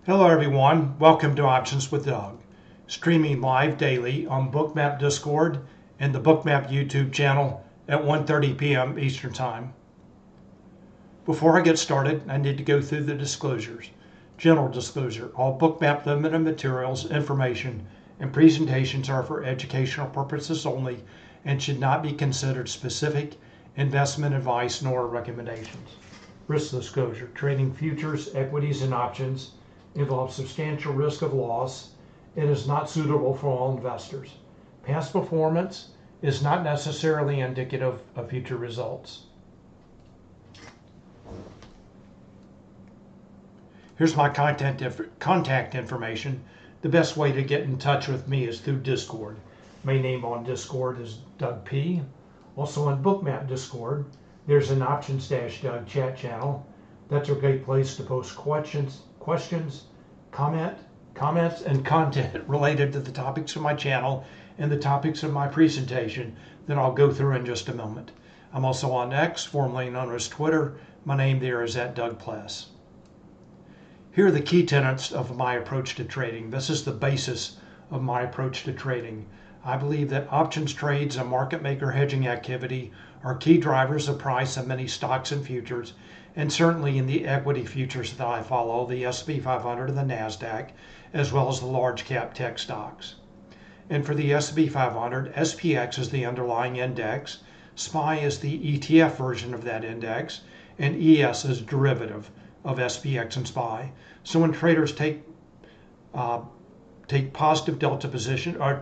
Hello everyone, welcome to Options with Doug, streaming live daily on Bookmap Discord and the Bookmap YouTube channel at 1:30 p.m. Eastern Time. Before I get started, I need to go through the disclosures. General disclosure, all Bookmap Ltd materials, information, and presentations are for educational purposes only and should not be considered specific investment advice nor recommendations. Risk disclosure, trading futures, equities, and options involves substantial risk of loss and is not suitable for all investors. Past performance is not necessarily indicative of future results. Here's my contact information. The best way to get in touch with me is through Discord. My name on Discord is Doug P. Also on Bookmap Discord, there's an Options-Doug chat channel. That's a great place to post questions, comments, and content related to the topics of my channel and the topics of my presentation that I'll go through in just a moment. I'm also on X, formerly known as Twitter. My name there is @Pless. Here are the key tenets of my approach to trading. This is the basis of my approach to trading. I believe that options trades and market maker hedging activity are key drivers of price of many stocks and futures, and certainly in the equity futures that I follow, the S&P 500 and the NASDAQ, as well as the large cap tech stocks. And for the S&P 500, SPX is the underlying index, SPY is the ETF version of that index, and ES is a derivative of SPX and SPY. So when traders take positive delta position or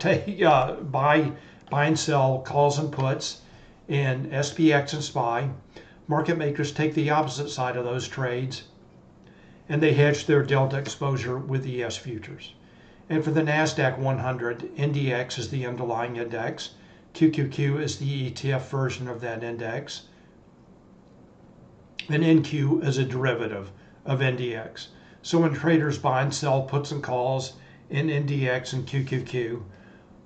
buy and sell calls and puts in SPX and SPY, market makers take the opposite side of those trades and they hedge their delta exposure with ES futures. And for the NASDAQ 100, NDX is the underlying index, QQQ is the ETF version of that index, and NQ is a derivative of NDX. So when traders buy and sell puts and calls in NDX and QQQ,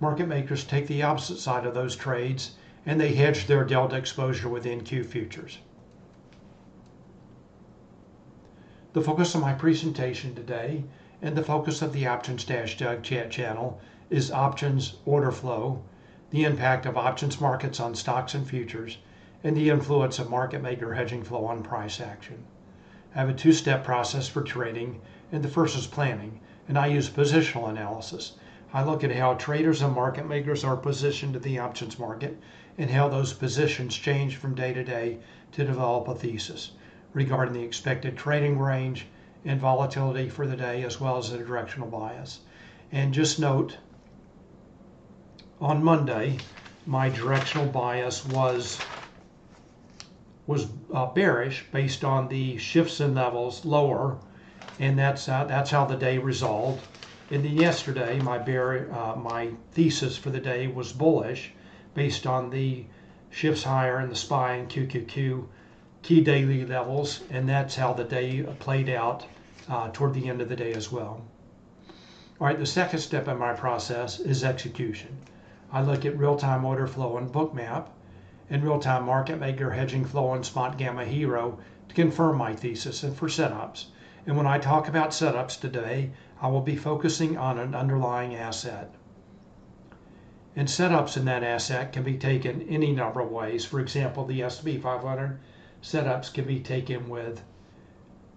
market makers take the opposite side of those trades and they hedge their delta exposure with NQ futures. The focus of my presentation today and the focus of the Options-Doug chat channel is options order flow, the impact of options markets on stocks and futures, and the influence of market maker hedging flow on price action. I have a two-step process for trading, and the first is planning, and I use positional analysis. I look at how traders and market makers are positioned in the options market and how those positions change from day to day to develop a thesis regarding the expected trading range and volatility for the day, as well as the directional bias. And just note, on Monday, my directional bias was bearish based on the shifts in levels lower, and that's how the day resolved. And then yesterday, my thesis for the day was bullish based on the shifts higher in the SPY and QQQ key daily levels, and that's how the day played out toward the end of the day as well. All right, the second step in my process is execution. I look at real-time order flow in Bookmap and real-time market maker hedging flow in Spotgamma Hero to confirm my thesis and for setups. And when I talk about setups today, I will be focusing on an underlying asset. And setups in that asset can be taken any number of ways. For example, the S&P 500 setups can be taken with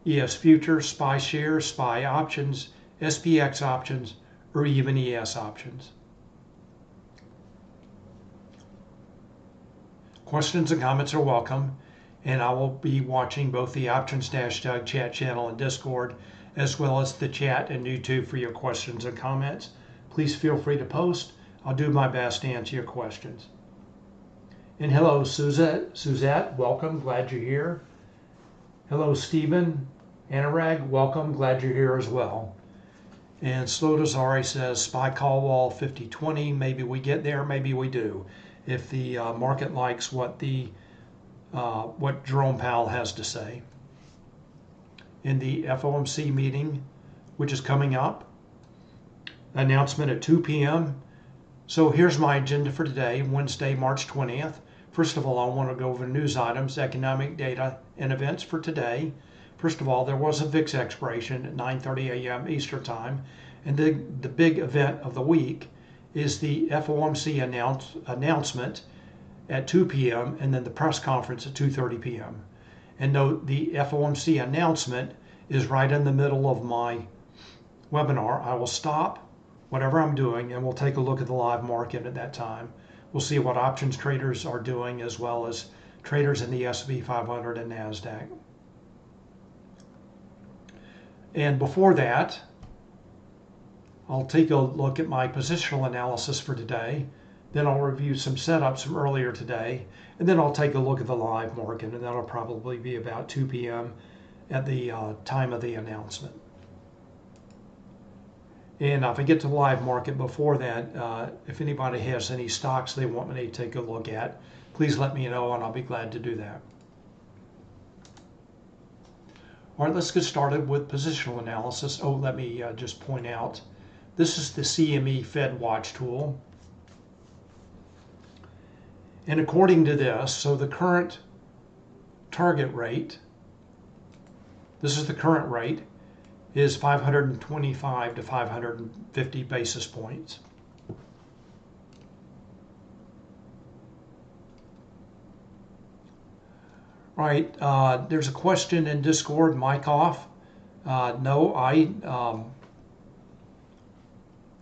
ES futures, SPY shares, SPY options, SPX options, or even ES options. Questions and comments are welcome, and I will be watching both the Options-Doug chat channel and Discord, as well as the chat and YouTube for your questions and comments. Please feel free to post. I'll do my best to answer your questions. And hello, Suzette, welcome, glad you're here. Hello, Stephen, Anurag, welcome, glad you're here as well. And Slodazari says, SPY call wall 5020, maybe we get there, maybe we do, if the market likes what Jerome Powell has to say. In the FOMC meeting, which is coming up, announcement at 2 p.m. So here's my agenda for today, Wednesday, March 20th. First of all, I want to go over news items, economic data, and events for today. First of all, there was a VIX expiration at 9:30 a.m. Eastern Time, and the big event of the week is the FOMC announcement at 2 p.m. and then the press conference at 2:30 p.m. And note, the FOMC announcement is right in the middle of my webinar. I will stop whatever I'm doing and we'll take a look at the live market at that time. We'll see what options traders are doing as well as traders in the S&P 500 and NASDAQ. And before that, I'll take a look at my positional analysis for today. Then I'll review some setups from earlier today. And then I'll take a look at the live market, and that'll probably be about 2 p.m. at the time of the announcement. And if I get to the live market before that, if anybody has any stocks they want me to take a look at, please let me know and I'll be glad to do that. All right, let's get started with positional analysis. Oh, let me just point out, this is the CME Fed Watch tool. And according to this, so the current target rate, this is the current rate, is 525 to 550 basis points. All right, there's a question in Discord, mic off. No,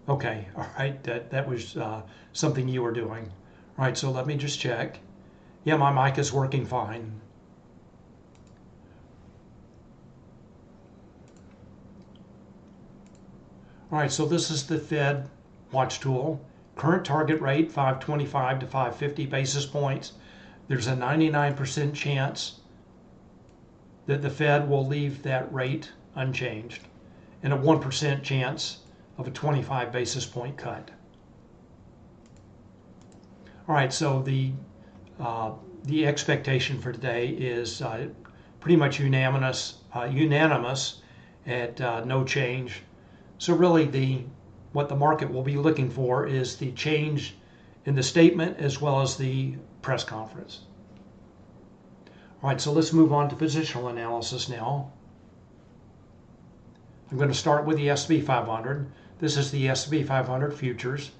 okay, all right, that was something you were doing. All right, so let me just check. Yeah, my mic is working fine. All right, so this is the Fed Watch tool. Current target rate, 525 to 550 basis points. There's a 99% chance that the Fed will leave that rate unchanged, and a 1% chance of a 25 basis point cut. All right, so the expectation for today is pretty much unanimous at no change. So really what the market will be looking for is the change in the statement as well as the press conference. All right, so let's move on to positional analysis now. I'm going to start with the S&P 500. This is the S&P 500 futures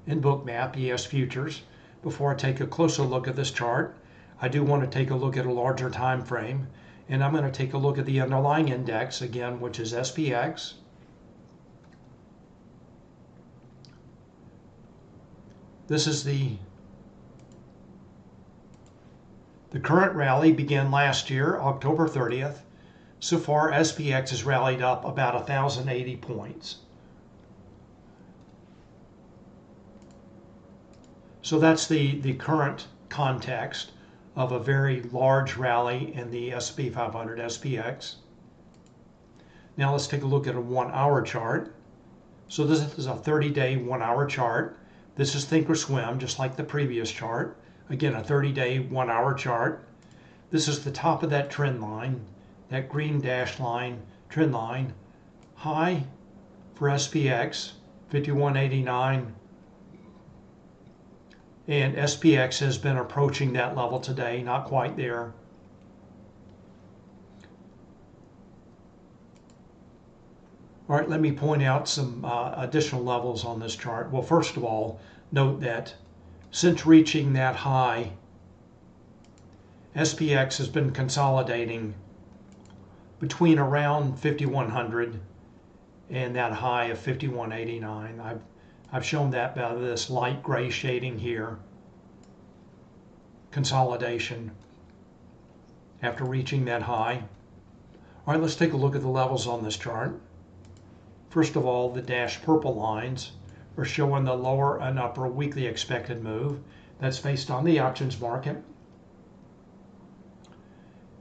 in Bookmap, ES Futures. Before I take a closer look at this chart, I do want to take a look at a larger time frame, and I'm going to take a look at the underlying index again, which is SPX. This is the current rally began last year, October 30th. So far, SPX has rallied up about 1,080 points. So that's the current context of a very large rally in the S&P 500 SPX. Now let's take a look at a 1-hour chart. So this is a 30-day 1-hour chart. This is Think or Swim, just like the previous chart. Again, a 30-day 1-hour chart. This is the top of that trend line, that green dashed line, trend line. High for SPX, 51.89. And SPX has been approaching that level today, not quite there. All right, let me point out some additional levels on this chart. Well, first of all, note that since reaching that high, SPX has been consolidating between around 5,100 and that high of 51.89. I've shown that by this light gray shading here. Consolidation after reaching that high. All right, let's take a look at the levels on this chart. First of all, the dashed purple lines are showing the lower and upper weekly expected move. That's based on the options market.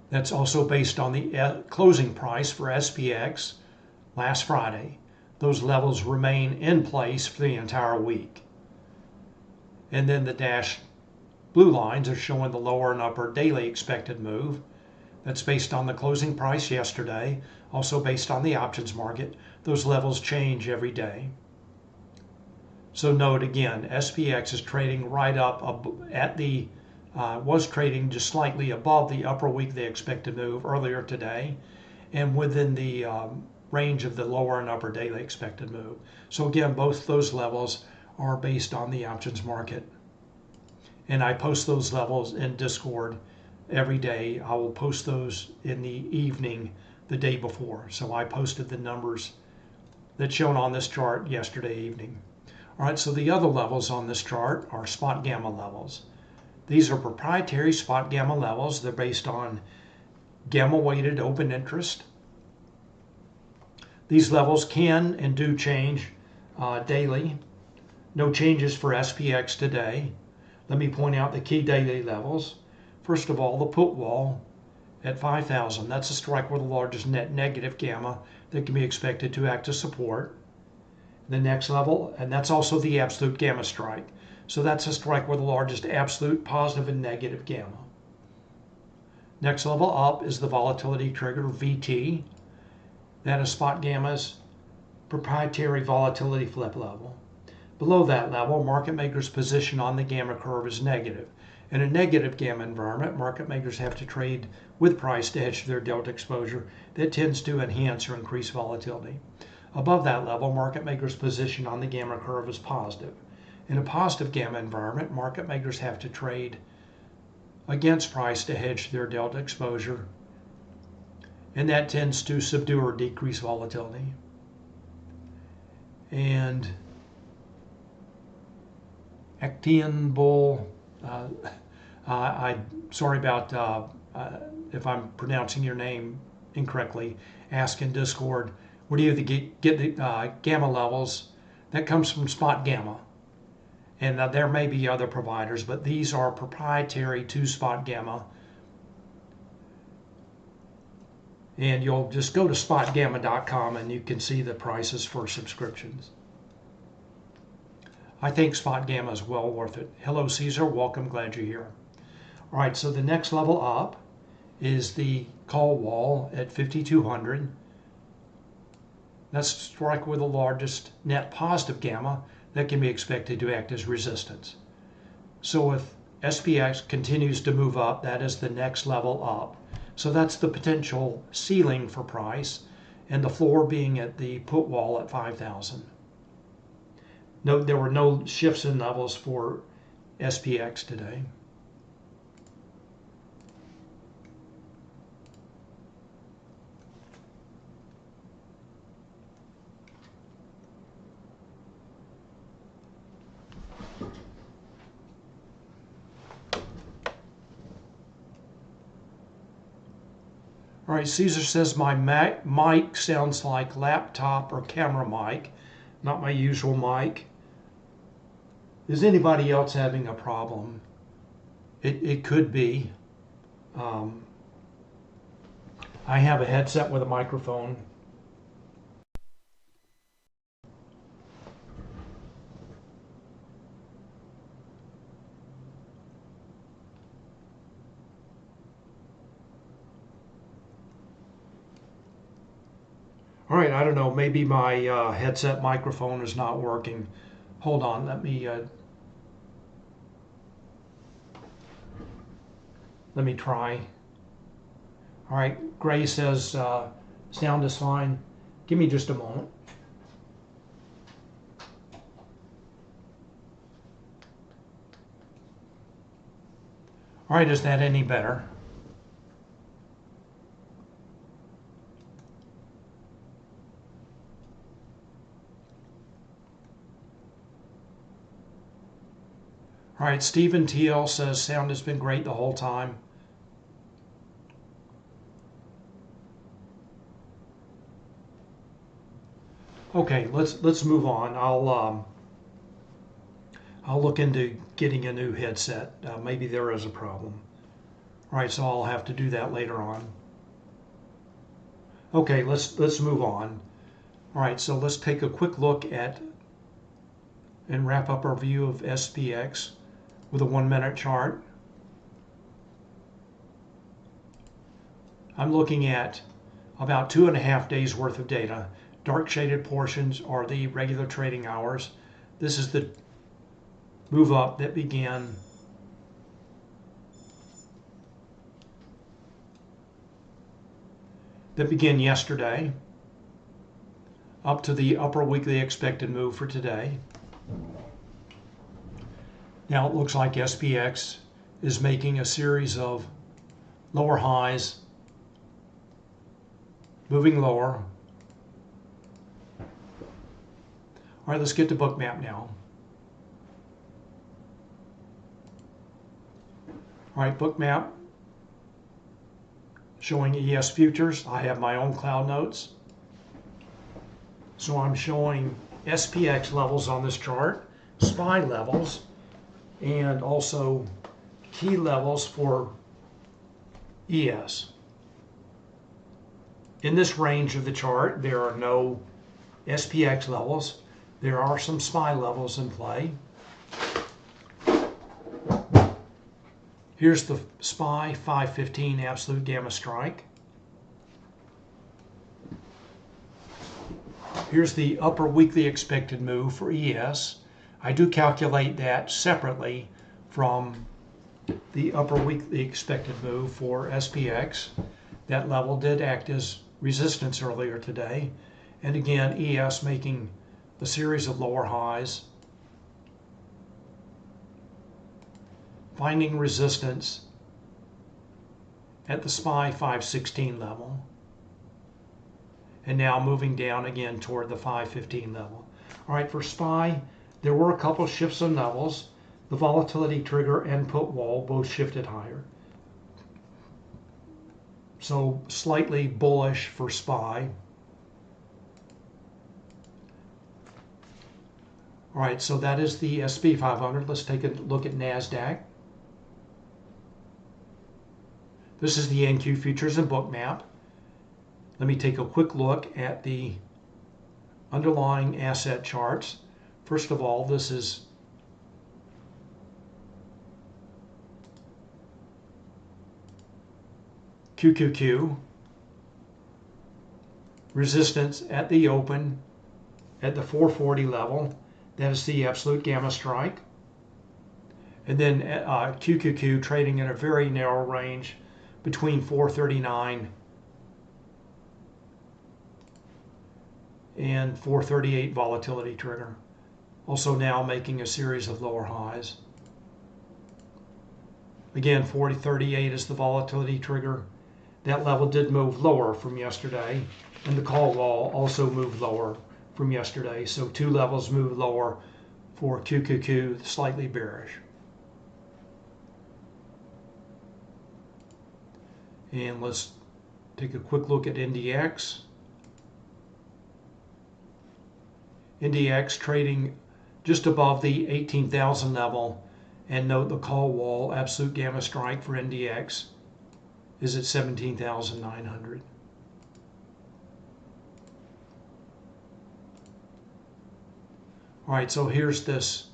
That's also based on the closing price for SPX last Friday. Those levels remain in place for the entire week. And then the dashed blue lines are showing the lower and upper daily expected move. That's based on the closing price yesterday, also based on the options market. Those levels change every day. So note again, SPX is trading right up at the, was trading just slightly above the upper weekly expected move earlier today. and within the range of the lower and upper daily expected move. So again, both those levels are based on the options market. And I post those levels in Discord every day. I will post those in the evening the day before. So I posted the numbers that's shown on this chart yesterday evening. All right, so the other levels on this chart are Spotgamma levels. These are proprietary Spotgamma levels. They're based on gamma-weighted open interest. These levels can and do change daily. No changes for SPX today. Let me point out the key daily levels. First of all, the put wall at 5,000. That's a strike with the largest net negative gamma that can be expected to act as support. The next level, and that's also the absolute gamma strike. So that's a strike with the largest absolute positive and negative gamma. Next level up is the volatility trigger, VT. That is Spotgamma's proprietary volatility flip level. Below that level, market makers' position on the gamma curve is negative. In a negative gamma environment, market makers have to trade with price to hedge their delta exposure. That tends to enhance or increase volatility. Above that level, market makers' position on the gamma curve is positive. In a positive gamma environment, market makers have to trade against price to hedge their delta exposure, and that tends to subdue or decrease volatility. And Acteon Bull, I'm sorry about if I'm pronouncing your name incorrectly. Ask in Discord, where do you get the gamma levels? That comes from Spotgamma. And there may be other providers, but these are proprietary to Spotgamma. And you'll just go to spotgamma.com and you can see the prices for subscriptions. I think Spotgamma is well worth it. Hello, Caesar. Welcome. Glad you're here. All right, so the next level up is the call wall at 5,200. That's a strike with the largest net positive gamma that can be expected to act as resistance. So if SPX continues to move up, that is the next level up. So that's the potential ceiling for price, and the floor being at the put wall at 5,000. Note there were no shifts in levels for SPX today. All right, Caesar says my mic sounds like laptop or camera mic, not my usual mic. Is anybody else having a problem? It could be. I have a headset with a microphone. All right, I don't know, maybe my headset microphone is not working. Hold on, let me try. All right, Gray says sound is fine. Give me just a moment. All right, is that any better? All right, Stephen TL says sound has been great the whole time. Okay, let's move on. I'll look into getting a new headset. Maybe there is a problem. All right, so I'll have to do that later on. Okay, let's move on. All right, so let's take a quick look at and wrap up our view of SPX with a 1-minute chart. I'm looking at about 2.5 days worth of data. Dark shaded portions are the regular trading hours. This is the move up that began that began yesterday up to the upper weekly expected move for today. Now it looks like SPX is making a series of lower highs, moving lower. All right, let's get to Bookmap now. All right, Bookmap showing ES futures. I have my own cloud notes. So I'm showing SPX levels on this chart, SPY levels, and also key levels for ES. In this range of the chart, there are no SPX levels. There are some SPY levels in play. Here's the SPY 515 absolute gamma strike. Here's the upper weekly expected move for ES. I do calculate that separately from the upper weekly expected move for SPX. That level did act as resistance earlier today. And again, ES making a series of lower highs, finding resistance at the SPY 516 level, and now moving down again toward the 515 level. All right, for SPY, there were a couple of shifts in levels. The volatility trigger and put wall both shifted higher. So slightly bullish for SPY. All right, so that is the SP 500. Let's take a look at NASDAQ. This is the NQ futures and Bookmap. Let me take a quick look at the underlying asset charts. First of all, this is QQQ, resistance at the open at the 440 level. That is the absolute gamma strike. And then QQQ trading in a very narrow range between 439 and 438 volatility trigger. Also now making a series of lower highs. Again, 438 is the volatility trigger. That level did move lower from yesterday, and the call wall also moved lower from yesterday. So two levels moved lower for QQQ, slightly bearish. And let's take a quick look at NDX. NDX trading just above the 18,000 level, and note the call wall absolute gamma strike for NDX is at 17,900. All right, so here's this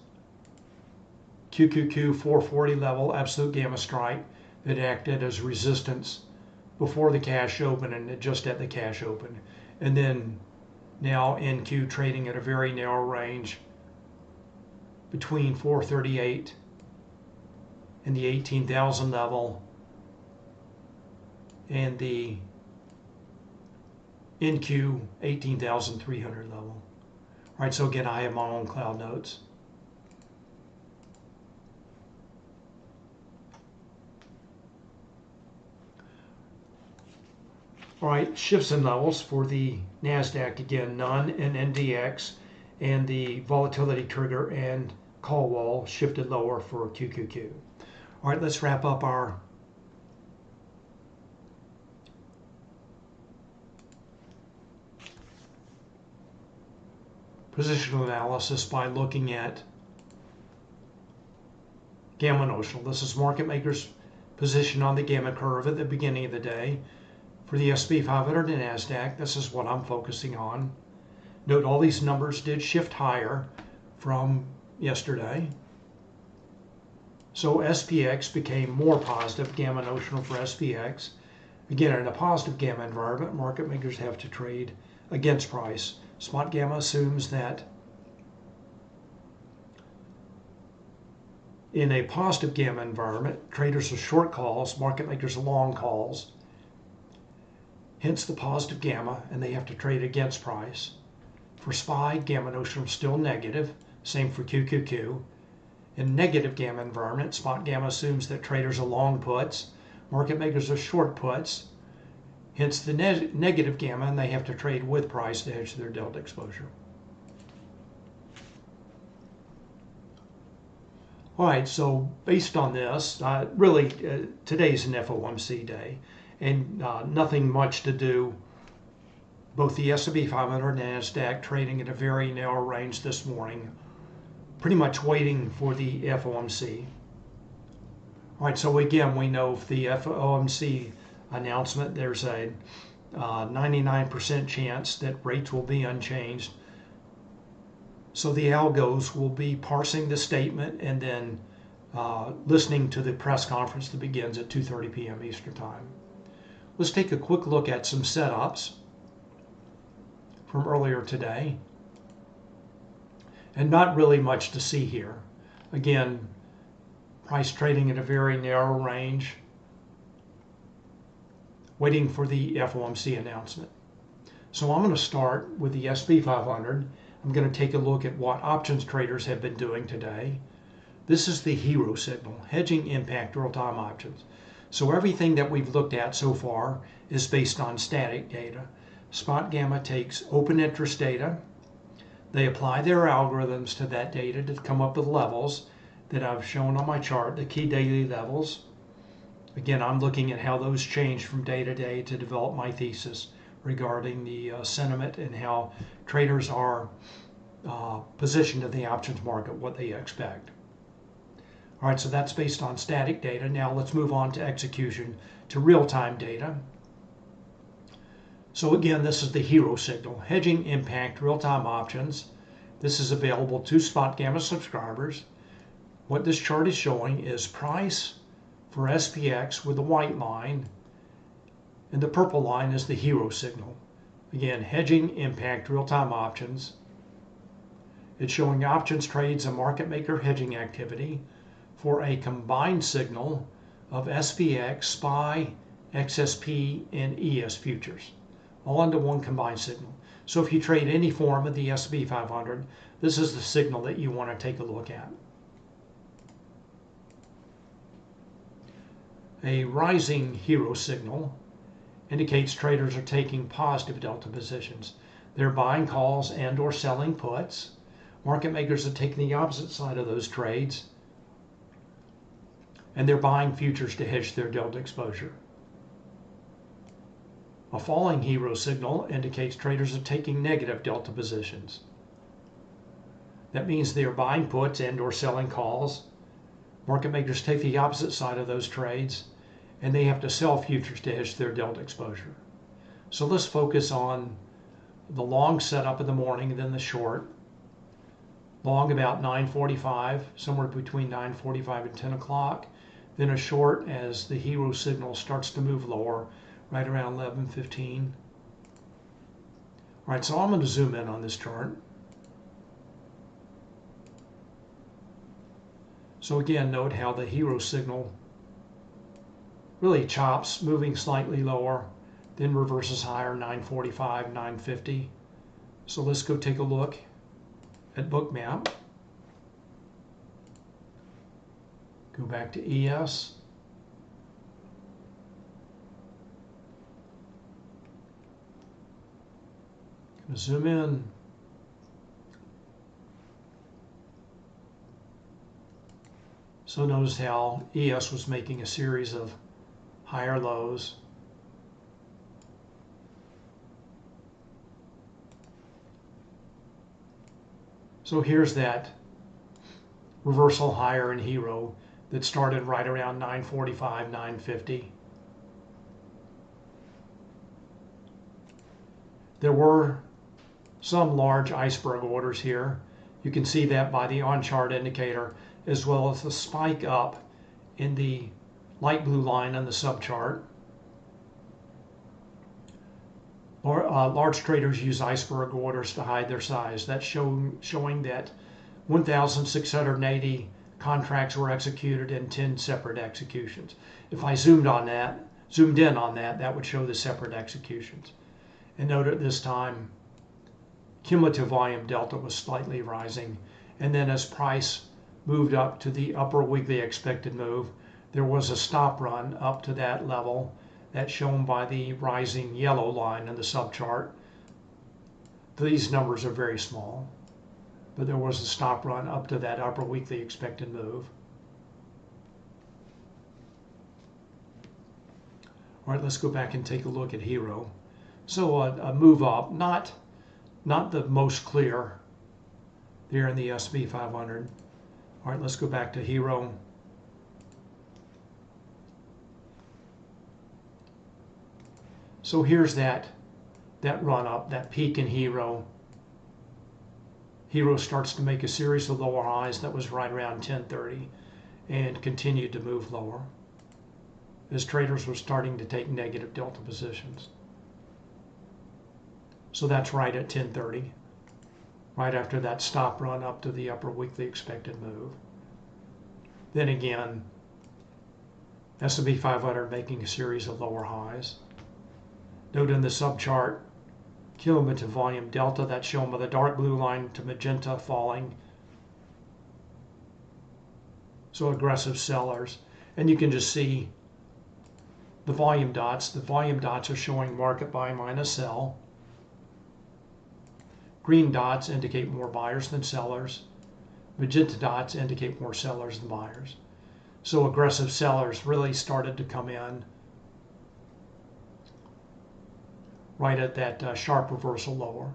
QQQ 440 level absolute gamma strike that acted as resistance before the cash open and just at the cash open. And then now NQ trading at a very narrow range between 438 and the 18,000 level and the NQ 18,300 level. All right, so again, I have my own cloud notes. All right, shifts in levels for the NASDAQ, again, none in NDX, and the volatility trigger and call wall shifted lower for QQQ. All right, let's wrap up our positional analysis by looking at gamma notional. This is market makers' position on the gamma curve at the beginning of the day. For the SP 500 and NASDAQ, this is what I'm focusing on. Note all these numbers did shift higher from yesterday. So SPX became more positive, gamma notional for SPX. Again, in a positive gamma environment, market makers have to trade against price. Spotgamma assumes that in a positive gamma environment, traders are short calls, market makers are long calls. hence the positive gamma, and they have to trade against price. For SPY, gamma notional is still negative, same for QQQ. In negative gamma environment, Spotgamma assumes that traders are long puts, market makers are short puts, hence the negative gamma, and they have to trade with price to hedge their delta exposure. All right, so based on this, today's an FOMC day, and nothing much to do. Both the S&P 500 and NASDAQ trading at a very narrow range this morning, pretty much waiting for the FOMC. All right, so again, we know if the FOMC announcement, there's a 99% chance that rates will be unchanged. So the algos will be parsing the statement and then listening to the press conference that begins at 2:30 p.m. Eastern Time. Let's take a quick look at some setups from earlier today. And not really much to see here. Again, price trading at a very narrow range, waiting for the FOMC announcement. So I'm going to start with the S&P 500. I'm going to take a look at what options traders have been doing today. This is the hero signal, hedging impact real-time options. So everything that we've looked at so far is based on static data. Spotgamma takes open interest data. They apply their algorithms to that data to come up with levels that I've shown on my chart, the key daily levels. Again, I'm looking at how those change from day to day to develop my thesis regarding the sentiment and how traders are positioned in the options market, what they expect. All right, so that's based on static data. Now let's move on to execution to real-time data. So again, this is the hero signal, hedging impact real-time options. This is available to Spotgamma subscribers. What this chart is showing is price for SPX with the white line, and the purple line is the hero signal. Again, hedging impact real-time options. It's showing options trades and market maker hedging activity for a combined signal of SPX, SPY, XSP, and ES futures, all into one combined signal. So if you trade any form of the S&P 500, this is the signal that you want to take a look at. A rising hero signal indicates traders are taking positive delta positions. They're buying calls and or selling puts. Market makers are taking the opposite side of those trades, and they're buying futures to hedge their delta exposure. A falling hero signal indicates traders are taking negative delta positions. That means they are buying puts and or selling calls. Market makers take the opposite side of those trades, and they have to sell futures to hedge their delta exposure. So let's focus on the long setup in the morning and then the short. Long about 9:45, somewhere between 9:45 and 10 o'clock. Then a short as the hero signal starts to move lower, right around 11:15. All right, so I'm going to zoom in on this chart. So again, note how the hero signal really chops, moving slightly lower, then reverses higher, 9:45, 9:50. So let's go take a look at Bookmap. Go back to ES. Gonna zoom in. So notice how ES was making a series of higher lows. So here's that reversal higher in hero that started right around 9:45, 9:50. There were some large iceberg orders here. You can see that by the on-chart indicator, as well as the spike up in the light blue line on the subchart. Large traders use iceberg orders to hide their size. That's showing that 1,680 contracts were executed in 10 separate executions. If I zoomed on that, zoomed in on that, that would show the separate executions. And note at this time, cumulative volume delta was slightly rising. And then as price moved up to the upper weekly expected move, there was a stop run up to that level that's shown by the rising yellow line in the subchart. These numbers are very small, but there was a stop run up to that upper weekly expected move. All right, let's go back and take a look at Hero. So a move up, not the most clear there in the S&P 500. All right, let's go back to Hero. So here's that run up, that peak in Hero. Hero starts to make a series of lower highs that was right around 1030 and continued to move lower as traders were starting to take negative delta positions. So that's right at 1030, right after that stop run up to the upper weekly expected move. Then again, S&P 500 making a series of lower highs. Note in the subchart, cumulative volume delta, that's shown by the dark blue line to magenta falling. So aggressive sellers. And you can just see the volume dots. The volume dots are showing market buy minus sell. Green dots indicate more buyers than sellers. Magenta dots indicate more sellers than buyers. So aggressive sellers really started to come in right at that sharp reversal lower.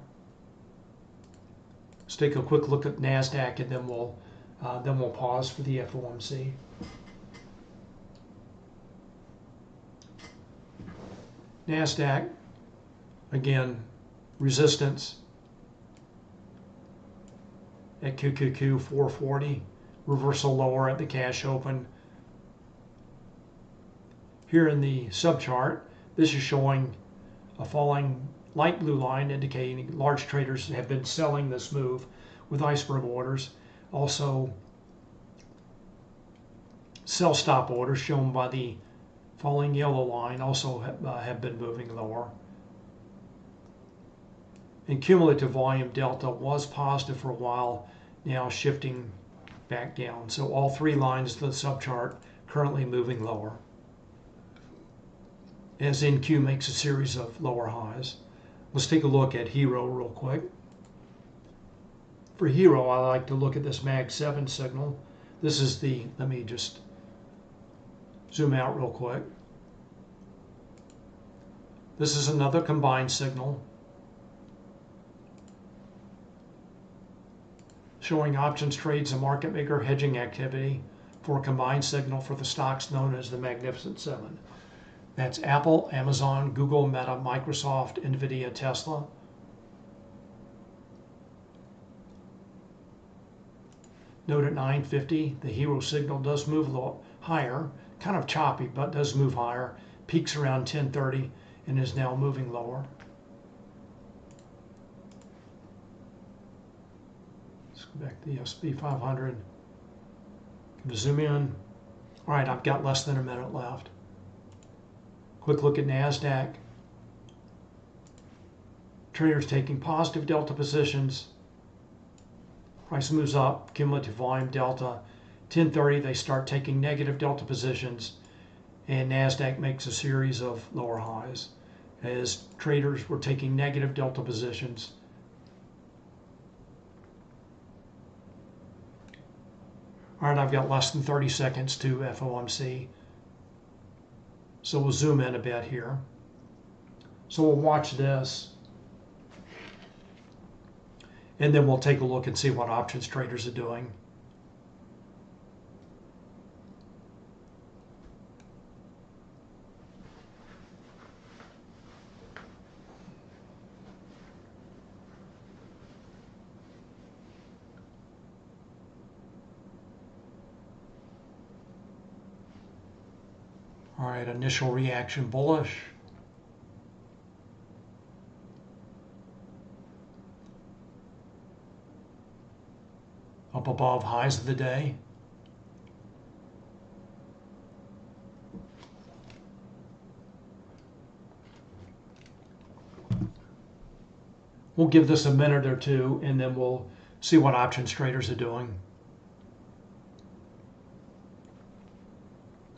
Let's take a quick look at NASDAQ, and then we'll pause for the FOMC. NASDAQ, again, resistance at QQQ 440, reversal lower at the cash open. Here in the subchart, this is showing a falling light blue line indicating large traders have been selling this move with iceberg orders. Also, sell stop orders shown by the falling yellow line also have been moving lower. And cumulative volume delta was positive for a while, now shifting back down. So all three lines of the subchart currently moving lower, as NQ makes a series of lower highs. Let's take a look at Hero real quick. For Hero, I like to look at this MAG 7 signal. This is the, let me just zoom out real quick. This is another combined signal showing options trades and market maker hedging activity for a combined signal for the stocks known as the Magnificent Seven. That's Apple, Amazon, Google, Meta, Microsoft, Nvidia, Tesla. Note at 950, the Hero signal does move a little higher, kind of choppy, but does move higher, peaks around 1030 and is now moving lower. Let's go back to the S&P 500. Going to zoom in. All right, I've got less than a minute left. Quick look at NASDAQ. Traders taking positive delta positions. Price moves up, cumulative volume delta. 1030, they start taking negative delta positions, and NASDAQ makes a series of lower highs as traders were taking negative delta positions. All right, I've got less than 30 seconds to FOMC. So we'll zoom in a bit here. So we'll watch this, and then we'll take a look and see what options traders are doing. All right, initial reaction bullish. Up above highs of the day. We'll give this a minute or two, and then we'll see what options traders are doing.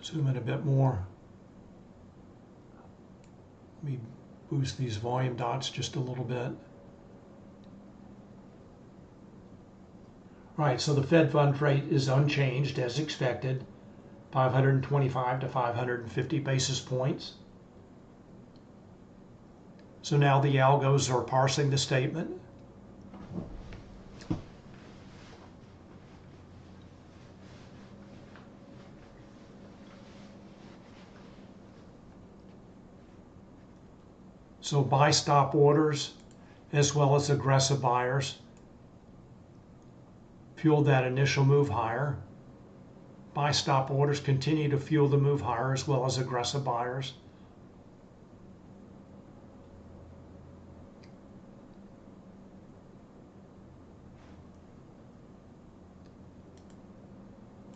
Zoom in a bit more. Let me boost these volume dots just a little bit. All right, so the Fed funds rate is unchanged as expected, 525 to 550 basis points. So now the algos are parsing the statement. So buy stop orders as well as aggressive buyers fueled that initial move higher. Buy stop orders continue to fuel the move higher as well as aggressive buyers.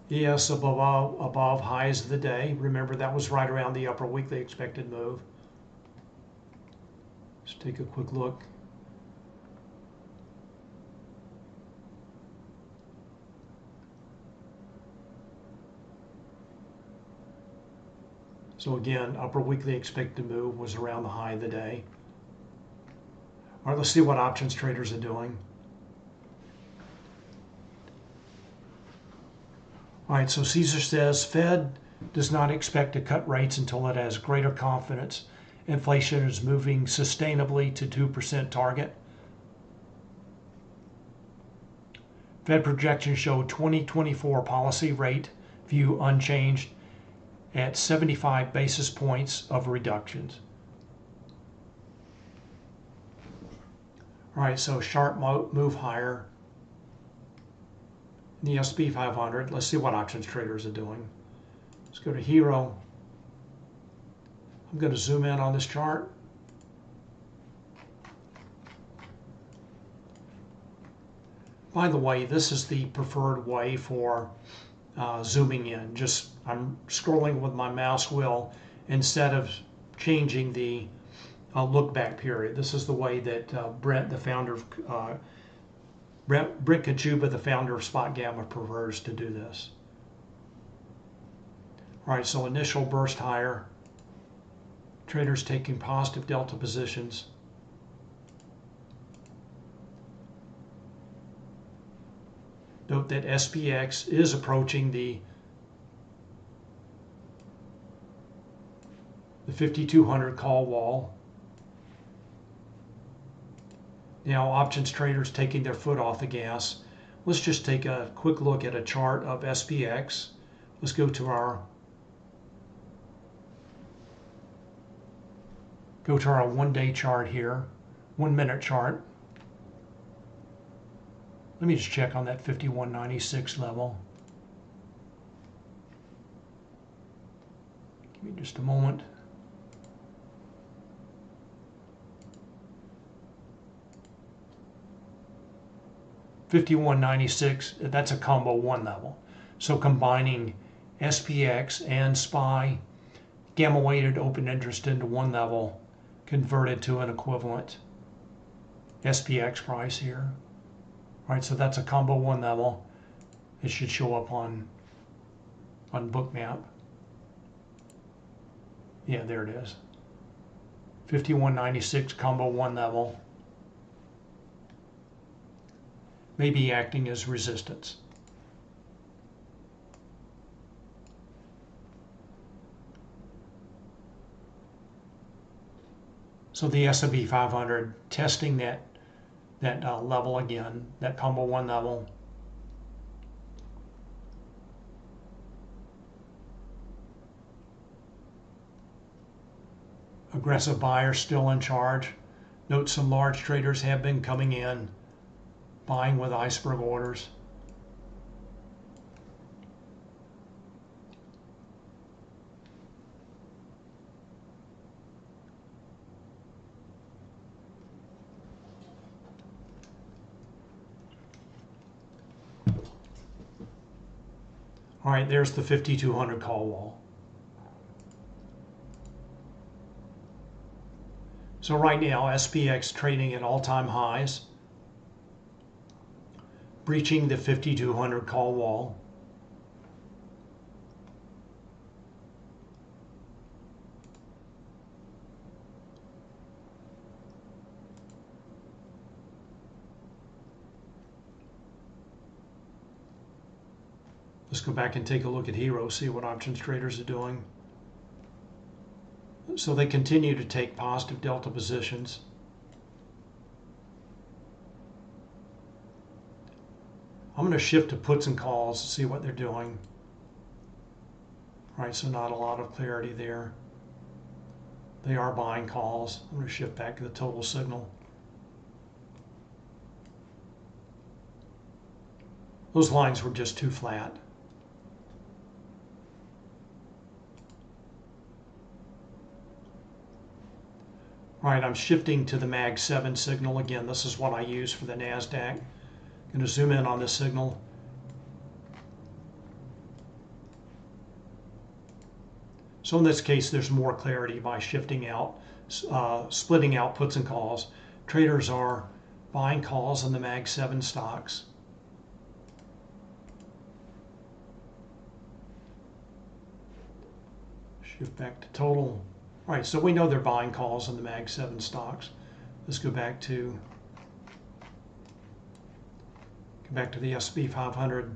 ES above highs of the day. Remember, that was right around the upper weekly expected move. Let's take a quick look. So again, upper weekly expected move was around the high of the day. All right, let's see what options traders are doing. All right, so Caesar says Fed does not expect to cut rates until it has greater confidence inflation is moving sustainably to 2% target. Fed projections show 2024 policy rate view unchanged at 75 basis points of reductions. All right, so sharp move higher. The S&P 500. Let's see what options traders are doing. Let's go to Hero. I'm going to zoom in on this chart. By the way, this is the preferred way for zooming in. Just I'm scrolling with my mouse wheel instead of changing the look back period. This is the way that Brent, the founder of Brent Kachuba, the founder of Spotgamma, prefers to do this. All right, so initial burst higher. Traders taking positive delta positions. Note that SPX is approaching the 5200 call wall. Now options traders taking their foot off the gas. Let's just take a quick look at a chart of SPX. Let's go to our one-day chart here, 1 minute chart. Let me just check on that 5196 level. Give me just a moment. $51.96, that's a combo 1 level. So combining SPX and SPY, gamma weighted open interest into 1 level, converted to an equivalent SPX price here. All right, so that's a combo 1 level. It should show up on Bookmap. Yeah, there it is. 51.96 combo 1 level. May be acting as resistance. So the S&P 500 testing that level again, that combo 1 level. Aggressive buyers still in charge. Note some large traders have been coming in, buying with iceberg orders. All right, there's the 5200 call wall. So right now, SPX trading at all-time highs, breaching the 5200 call wall. Let's go back and take a look at Hero, see what options traders are doing. So they continue to take positive delta positions. I'm going to shift to puts and calls to see what they're doing. All right, so not a lot of clarity there. They are buying calls. I'm going to shift back to the total signal. Those lines were just too flat. All right, I'm shifting to the Mag 7 signal again. This is what I use for the NASDAQ. I'm going to zoom in on this signal. So in this case, there's more clarity by shifting out, splitting out puts and calls. Traders are buying calls on the Mag 7 stocks. Shift back to total. All right, so we know they're buying calls on the Mag 7 stocks. Let's go back to the S&P 500.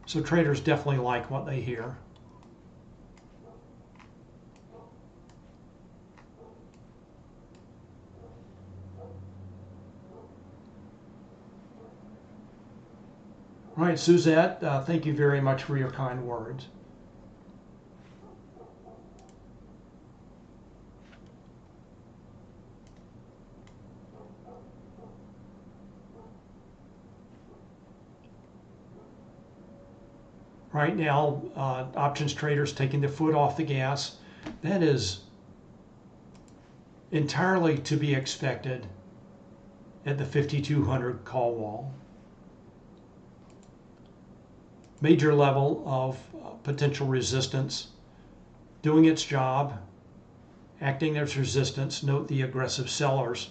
So traders definitely like what they hear. All right, Suzette, thank you very much for your kind words. Right now, options traders taking their foot off the gas. That is entirely to be expected at the 5200 call wall. Major level of potential resistance, doing its job, acting as resistance. Note the aggressive sellers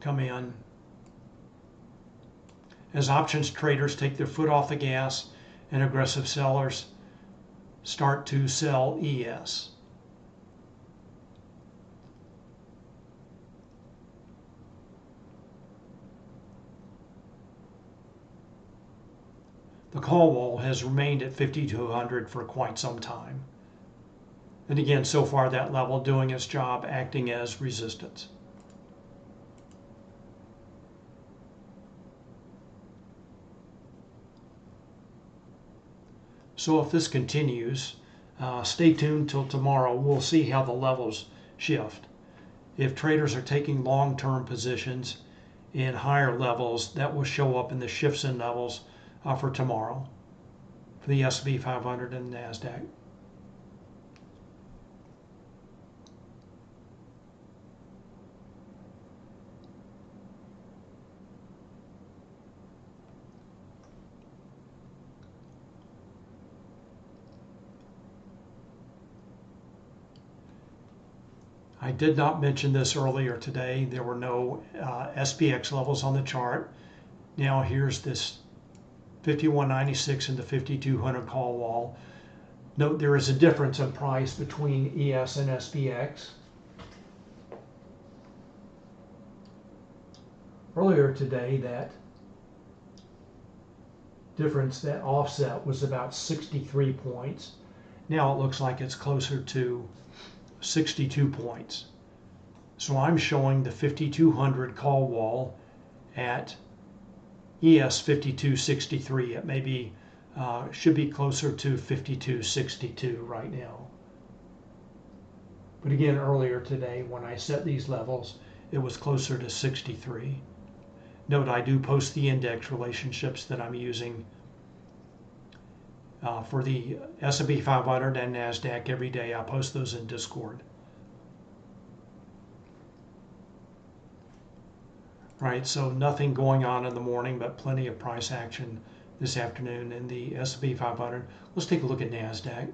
come in. As options traders take their foot off the gas and aggressive sellers start to sell ES. The call wall has remained at 5200 for quite some time. And again, so far that level doing its job, acting as resistance. So if this continues, stay tuned till tomorrow. We'll see how the levels shift. If traders are taking long-term positions in higher levels, that will show up in the shifts in levels for tomorrow for the S&P 500 and NASDAQ. I did not mention this earlier today. There were no SPX levels on the chart. Now here's this 5196 and the 5200 call wall. Note there is a difference in price between ES and SPX. Earlier today, that difference, that offset, was about 63 points. Now it looks like it's closer to 62 points. So I'm showing the 5200 call wall at ES 5263. It may be should be closer to 5262 right now. But again, earlier today when I set these levels, it was closer to 63. Note I do post the index relationships that I'm using for the S&P 500 and NASDAQ every day. I post those in Discord. Right, so nothing going on in the morning, but plenty of price action this afternoon in the S&P 500. Let's take a look at NASDAQ.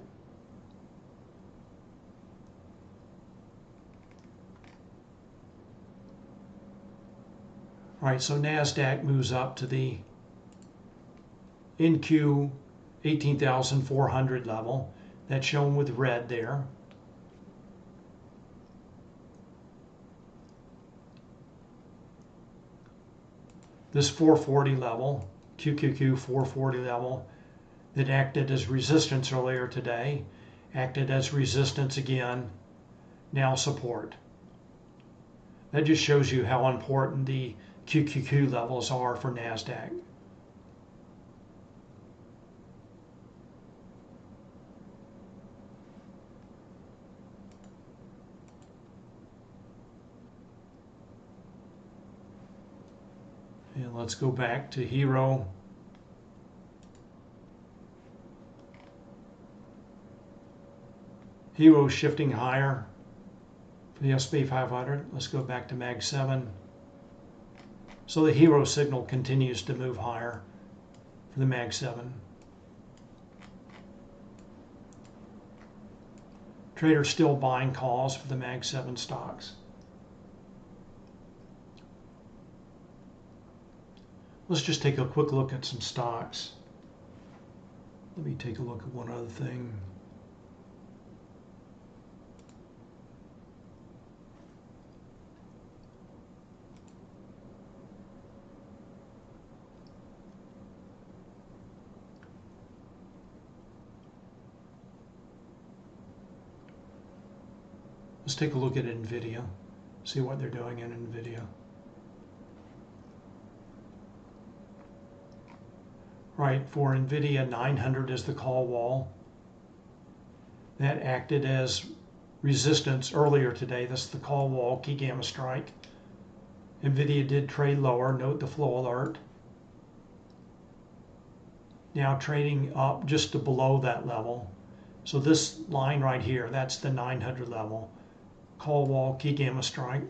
All right, so NASDAQ moves up to the NQ 18,400 level. That's shown with red there. This 440 level, QQQ 440 level, that acted as resistance earlier today, acted as resistance again, now support. That just shows you how important the QQQ levels are for NASDAQ. And let's go back to Hero. Hero shifting higher for the SP 500. Let's go back to Mag 7. So the Hero signal continues to move higher for the Mag 7. Traders still buying calls for the Mag 7 stocks. Let's just take a quick look at some stocks. Let me take a look at one other thing. Let's take a look at NVIDIA, see what they're doing in NVIDIA. Right, for NVIDIA, 900 is the call wall. That acted as resistance earlier today. That's the call wall, key gamma strike. NVIDIA did trade lower, note the flow alert. Now trading up just to below that level. So this line right here, that's the 900 level. Call wall, key gamma strike.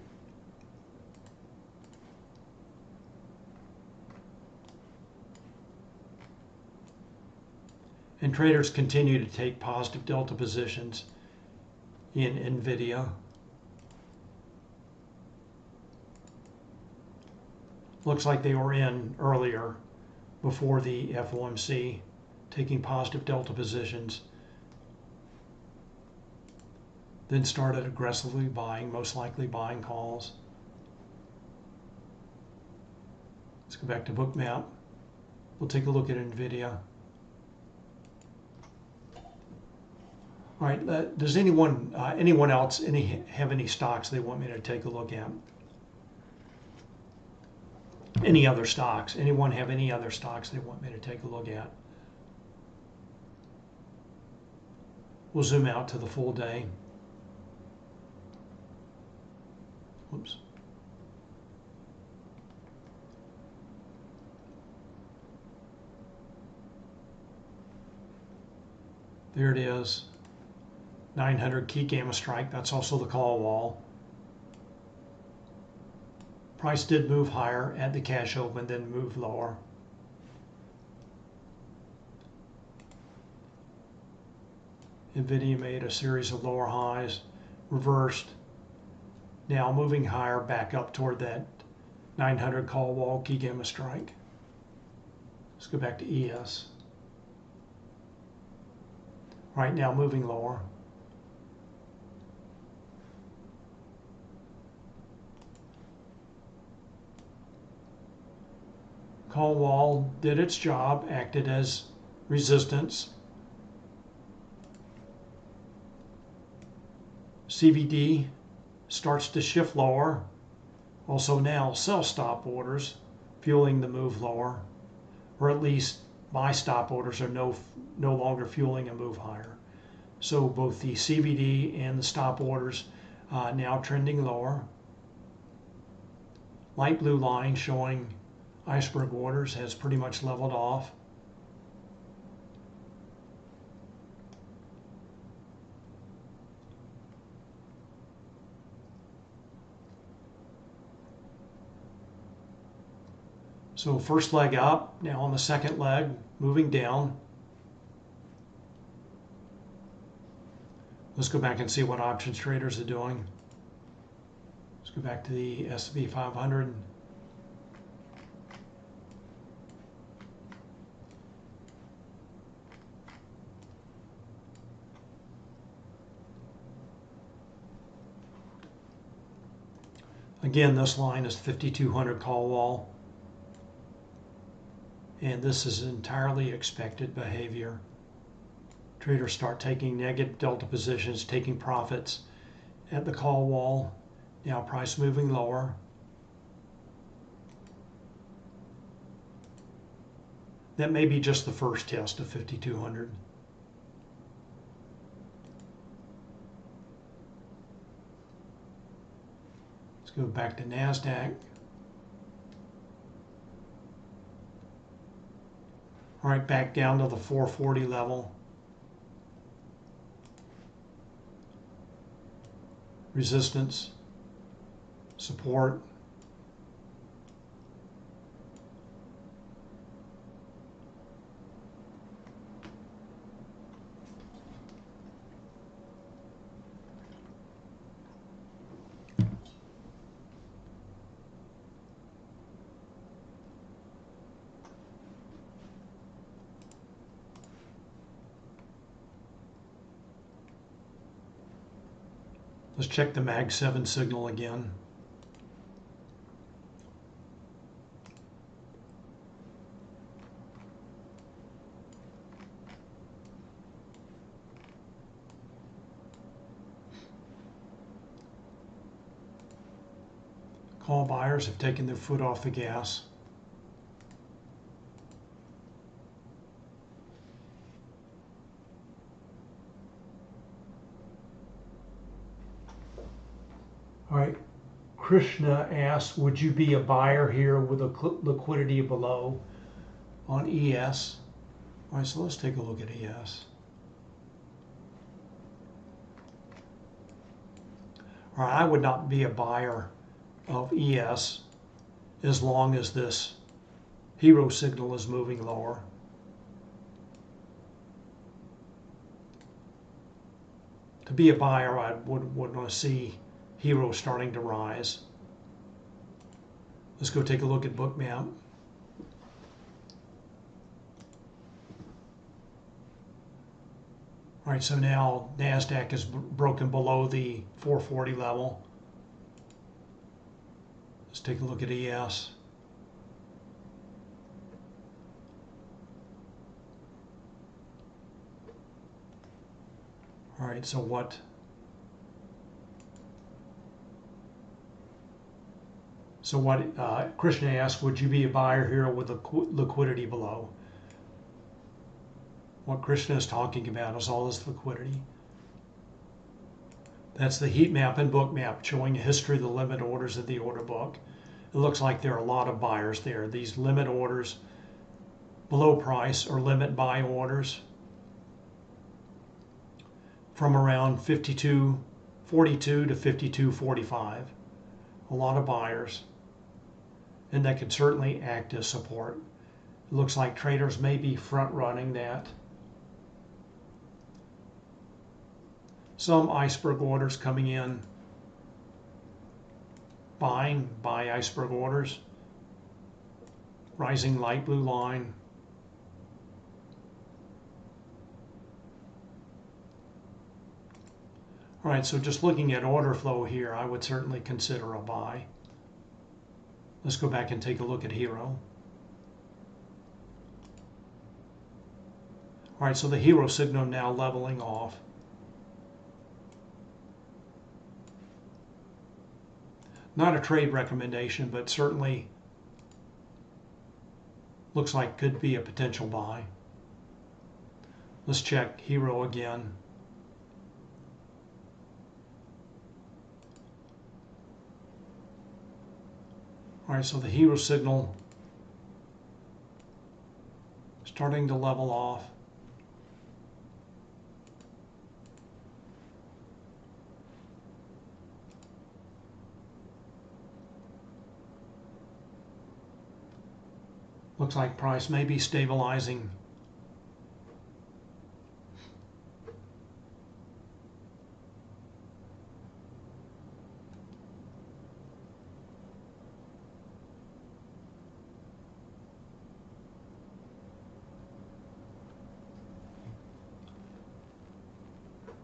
And traders continue to take positive delta positions in NVIDIA. Looks like they were in earlier before the FOMC, taking positive delta positions. Then started aggressively buying, most likely buying calls. Let's go back to Bookmap. We'll take a look at NVIDIA. All right, does anyone else have any stocks they want me to take a look at? Any other stocks? Anyone have any other stocks they want me to take a look at? We'll zoom out to the full day. Whoops. There it is. 900 key gamma strike. That's also the call wall. Price did move higher at the cash open, then move lower. NVIDIA made a series of lower highs, reversed. Now moving higher back up toward that 900 call wall, key gamma strike. Let's go back to ES. Right now moving lower. Call wall did its job, acted as resistance. CVD starts to shift lower. Also now sell stop orders fueling the move lower, or at least buy stop orders are no longer fueling a move higher. So both the CVD and the stop orders now trending lower. Light blue line showing iceberg orders has pretty much leveled off. So first leg up, now on the second leg, moving down. Let's go back and see what options traders are doing. Let's go back to the S&P 500. Again, this line is 5200 call wall. And this is entirely expected behavior. Traders start taking negative delta positions, taking profits at the call wall. Now price moving lower. That may be just the first test of 5200. Let's go back to NASDAQ. All right, back down to the 440 level. Resistance, support. Let's check the Mag 7 signal again. Call buyers have taken their foot off the gas. All right, Krishna asks, would you be a buyer here with a liquidity below on ES? All right, so let's take a look at ES. All right, I would not be a buyer of ES as long as this hero signal is moving lower. To be a buyer, I would want to see hero starting to rise. Let's go take a look at Bookmap. All right, so now NASDAQ is broken below the 440 level. Let's take a look at ES. All right, so what? Krishna asked, would you be a buyer here with a liquidity below? What Krishna is talking about is all this liquidity. That's the heat map and Bookmap showing a history of the limit orders of the order book. It looks like there are a lot of buyers there. These limit orders below price or limit buy orders from around 52.42 to 52.45. A lot of buyers. And that could certainly act as support. It looks like traders may be front running that. Some iceberg orders coming in, buy iceberg orders, rising light blue line. All right, so just looking at order flow here, I would certainly consider a buy. Let's go back and take a look at hero. All right, so the hero signal now leveling off. Not a trade recommendation, but certainly looks like could be a potential buy. Let's check hero again. All right, so the hero signal starting to level off. Looks like price may be stabilizing.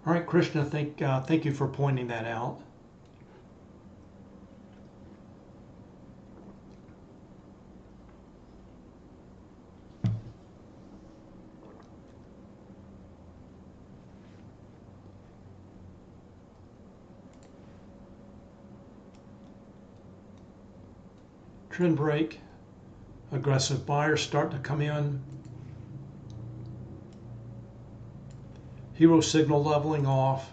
All right, Krishna, thank you for pointing that out. Trend break. Aggressive buyers start to come in. Hero signal leveling off.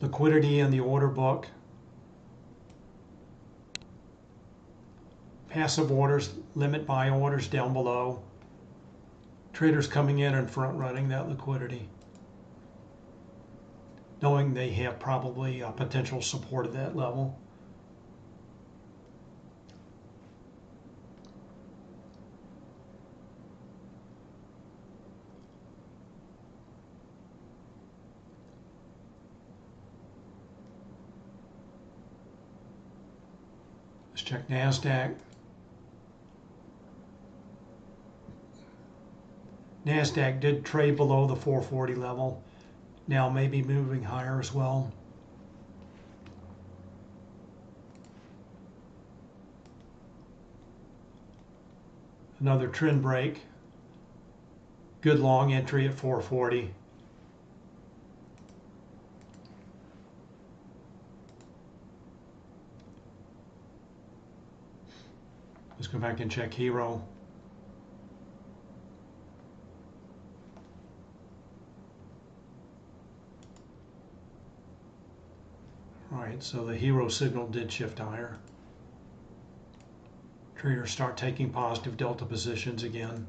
Liquidity in the order book. Passive orders, limit buy orders down below. Traders coming in and front running that liquidity, knowing they have probably a potential support at that level. Let's check NASDAQ. NASDAQ did trade below the 440 level. Now maybe moving higher as well. Another trend break. Good long entry at 440. Let's go back and check Hero. All right, so the Hero signal did shift higher. Traders start taking positive delta positions again.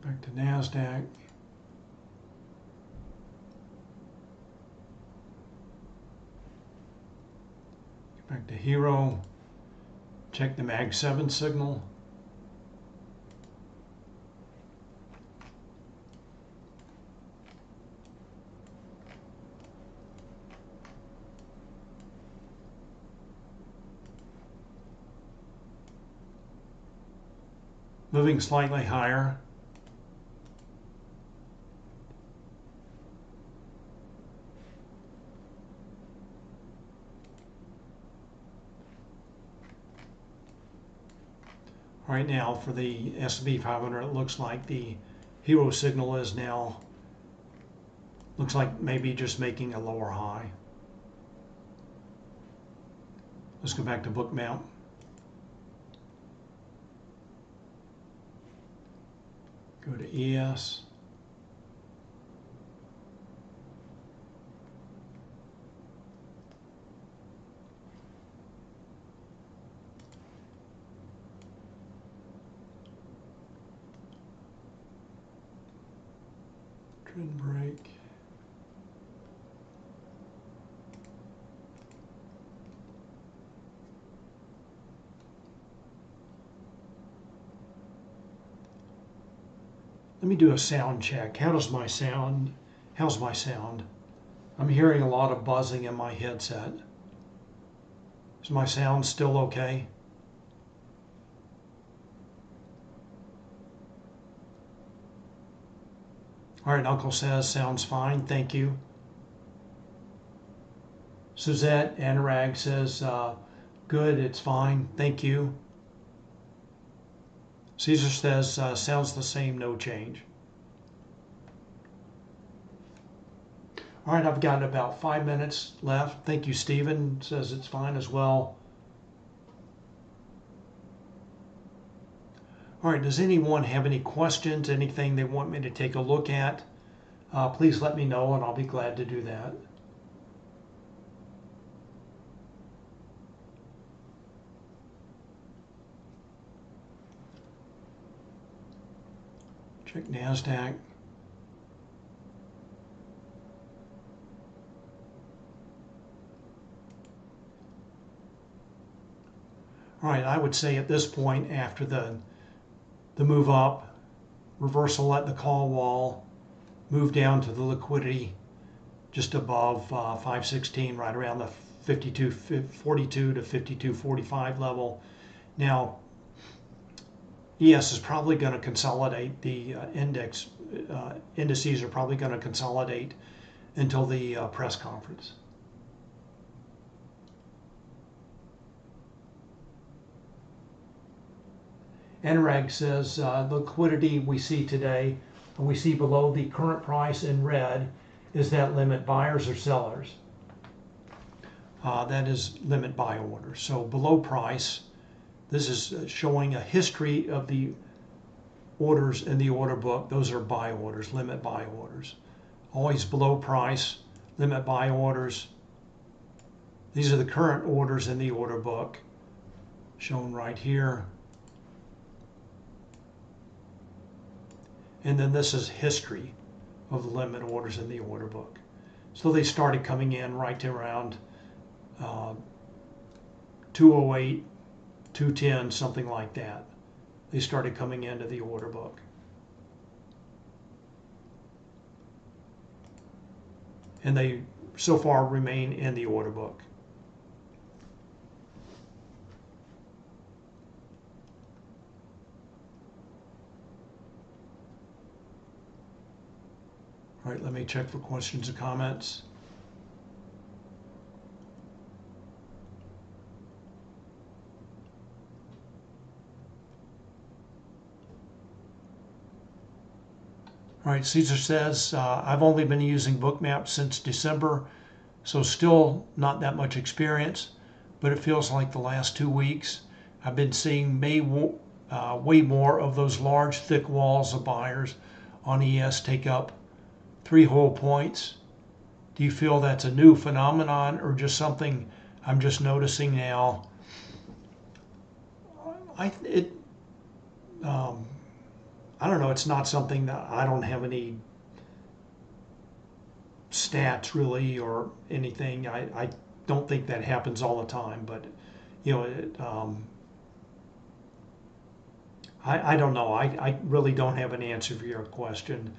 Back to NASDAQ. Back to Hero. Check the Mag 7 signal. Moving slightly higher. Right now for the S&P 500, it looks like the Hero signal is now, looks like maybe just making a lower high. Let's go back to Bookmap. Go to ES. Trend break. Let me do a sound check. How's my sound? I'm hearing a lot of buzzing in my headset. Is my sound still okay? All right, Uncle says, sounds fine, thank you. Suzette Anurag says, good, it's fine, thank you. Caesar says, sounds the same, no change. All right, I've got about 5 minutes left. Thank you, Stephen, says it's fine as well. All right, does anyone have any questions, anything they want me to take a look at? Please let me know and I'll be glad to do that. Check NASDAQ. All right, I would say at this point, after the move up, reversal at the call wall, move down to the liquidity just above 516, right around the 52.42 to 52.45 level. Now, ES is probably going to consolidate the indices are probably going to consolidate until the press conference. NREG says liquidity we see today, and we see below the current price in red, is that limit buyers or sellers? That is limit buy orders. So below price, this is showing a history of the orders in the order book. Those are buy orders, limit buy orders. Always below price, limit buy orders. These are the current orders in the order book, shown right here. And then this is history of the limit orders in the order book. So they started coming in right to around 208, 210, something like that. They started coming into the order book. And they so far remain in the order book. All right, let me check for questions or comments. All right, Caesar says, I've only been using Bookmap since December, so still not that much experience, but it feels like the last 2 weeks I've been seeing way more of those large, thick walls of buyers on ES take up 3 whole points. Do you feel that's a new phenomenon or just something I'm just noticing now? I don't know, it's not something that I don't have any stats really or anything. I don't think that happens all the time, but you know, I don't know. I really don't have an answer for your question.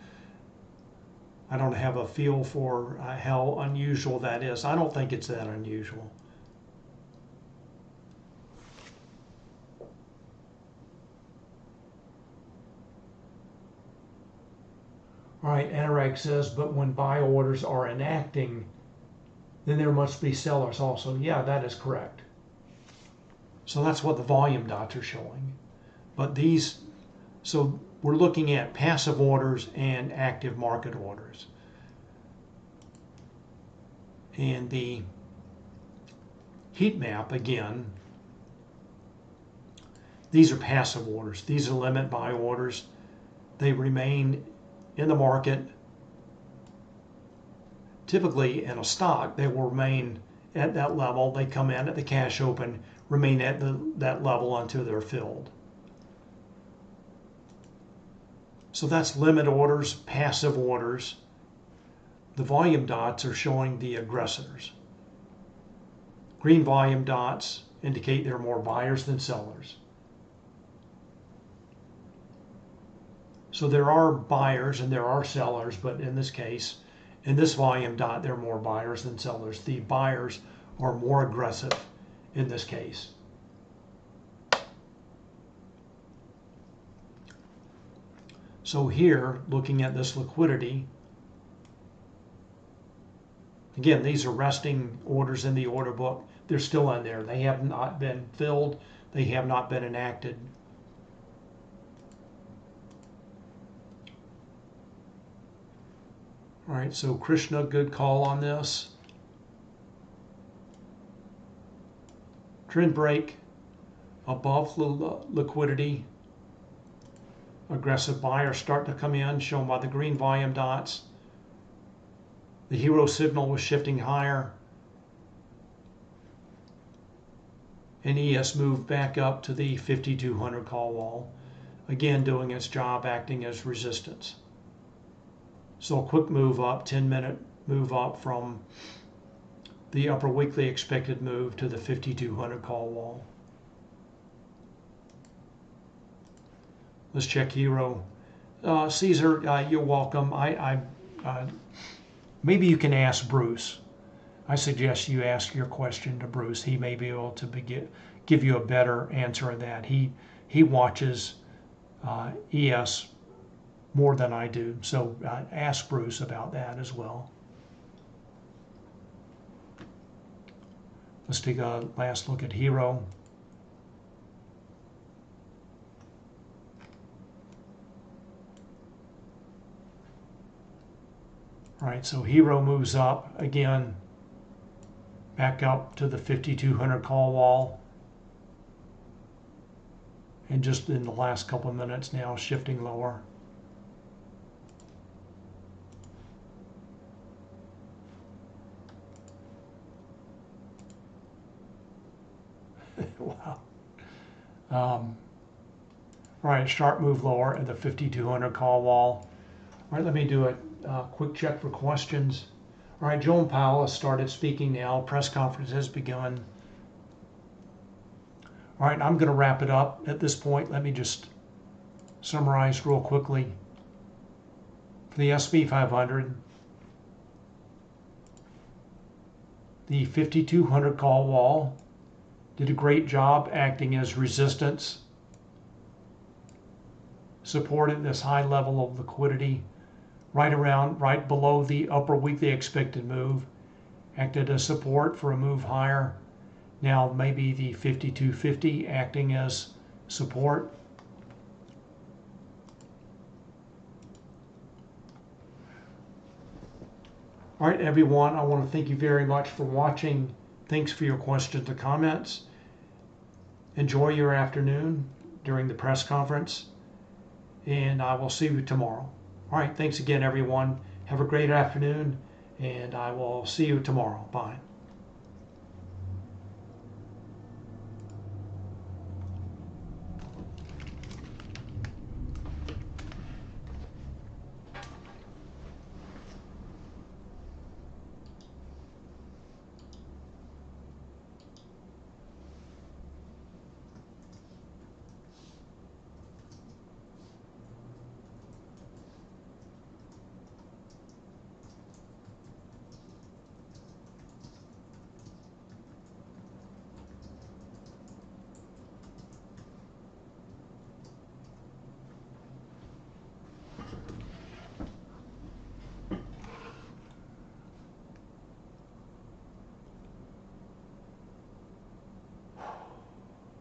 I don't have a feel for how unusual that is. I don't think it's that unusual. All right, Anorak says, but when buy orders are enacting, then there must be sellers also. Yeah, that is correct. So that's what the volume dots are showing. But these, so we're looking at passive orders and active market orders. And the heat map, again, these are passive orders. These are limit buy orders. They remain in the market. Typically in a stock, they will remain at that level. They come in at the cash open, remain at that level until they're filled. So that's limit orders, passive orders. The volume dots are showing the aggressors. Green volume dots indicate there are more buyers than sellers. So there are buyers and there are sellers, but in this case, in this volume dot, there are more buyers than sellers. The buyers are more aggressive in this case. So here, looking at this liquidity, again, these are resting orders in the order book. They're still in there. They have not been filled. They have not been enacted. All right, so Krishna, good call on this. Trend break above liquidity. Aggressive buyers start to come in, shown by the green volume dots. The hero signal was shifting higher. And ES moved back up to the 5200 call wall. Again, doing its job, acting as resistance. So a quick move up, 10-minute move up from the upper weekly expected move to the 5200 call wall. Let's check Hero. Caesar, you're welcome. maybe you can ask Bruce. I suggest you ask your question to Bruce. He may be able to give you a better answer of that. He watches ES more than I do, so ask Bruce about that as well. Let's take a last look at Hero. All right, so Hero moves up again, back up to the 5200 call wall. And just in the last couple of minutes now, shifting lower. Wow. All right, sharp move lower at the 5200 call wall. All right, let me do a quick check for questions. All right, Jerome Powell has started speaking now. Press conference has begun. All right, I'm going to wrap it up at this point. Let me just summarize real quickly. For the SP 500, the 5200 call wall did a great job acting as resistance, supported this high level of liquidity right below the upper weekly expected move, acted as support for a move higher. Now maybe the 5250 acting as support. All right, everyone, I want to thank you very much for watching. Thanks for your questions and comments. Enjoy your afternoon during the press conference, and I will see you tomorrow. All right, thanks again, everyone. Have a great afternoon, and I will see you tomorrow. Bye.